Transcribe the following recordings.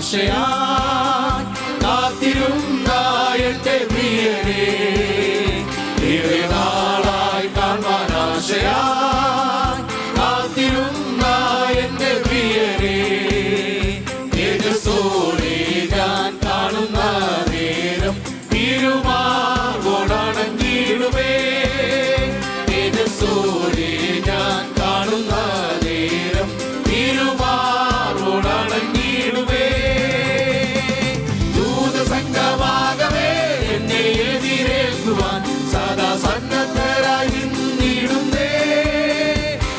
ആശയായി കാത്തിരുന്ന എന്റെ പ്രിയനെ ഏറെ നാളായി കാണുവാൻ ആശയായി കാത്തിരുന്ന എന്റെ പ്രിയനെ തേജസ്സോടെ ഞാൻ കാണുന്ന നേരം തിരുമാർവോടണഞ്ഞിടുമേ തേജസ്സോടെ ഞാൻ കാണുന്ന നേരം തിരുമാർവോടണഞ്ഞിടുമേ ദൂതസംഘമാകവേ എന്നെ എതിരേൽക്കുവാൻ സദാ സന്നദ്ധരായി നിന്നിടുന്നേ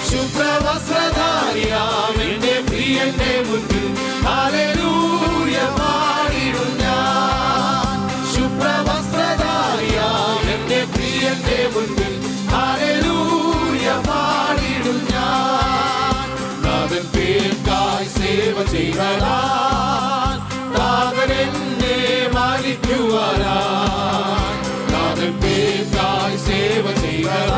ശുഭ്രവസ്ത്രധാരിയാം എന്റെ പ്രിയന്റെ മുൻപിൽ ഹല്ലേലൂയ പാടിടും ഞാൻ ശുഭ്രവസ്ത്രധാരിയാം എന്റെ പ്രിയന്റെ മുൻപിൽ ഹല്ലേലൂയ പാടിടും ഞാൻ നാഥൻ പേർക്കായി സേവ ചെയ്താൽ നാഥൻ എന്നെ മാനിക്കുവാൻ നാഥൻ പേർക്കായി സേവ ചെയ്താൽ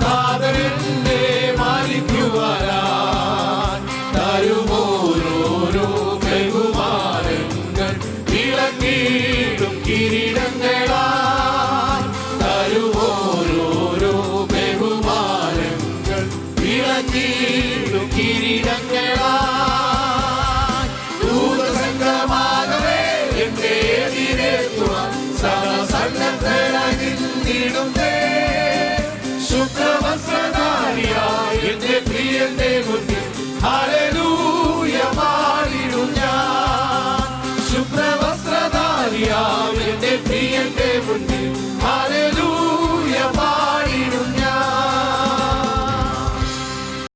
നാഥൻ എന്നെ മാനിക്കുവാൻ തരുമോരോരോ ബഹുമാനങ്ങൾ വിളങ്ങിടും കിരീടങ്ങളാൽ തരുമോരോരോ ബഹുമാനങ്ങൾ വിളങ്ങിടും കിരീടങ്ങളാൽ ദൂതസംഘമാകവേ എന്നെ എതിരേൽക്കുവാൻ സദാ സന്നദ്ധരായി നിന്നിടുന്നേ ശുഭ്രവസ്ത്രധാരിയായി എന്റെ പ്രിയന്റെ മുന്നിൽ ഹല്ലേലൂയ പാടിടും ഞാൻ ശുഭ്രവസ്ത്രധാരിയായി എന്റെ പ്രിയന്റെ മുന്നിൽ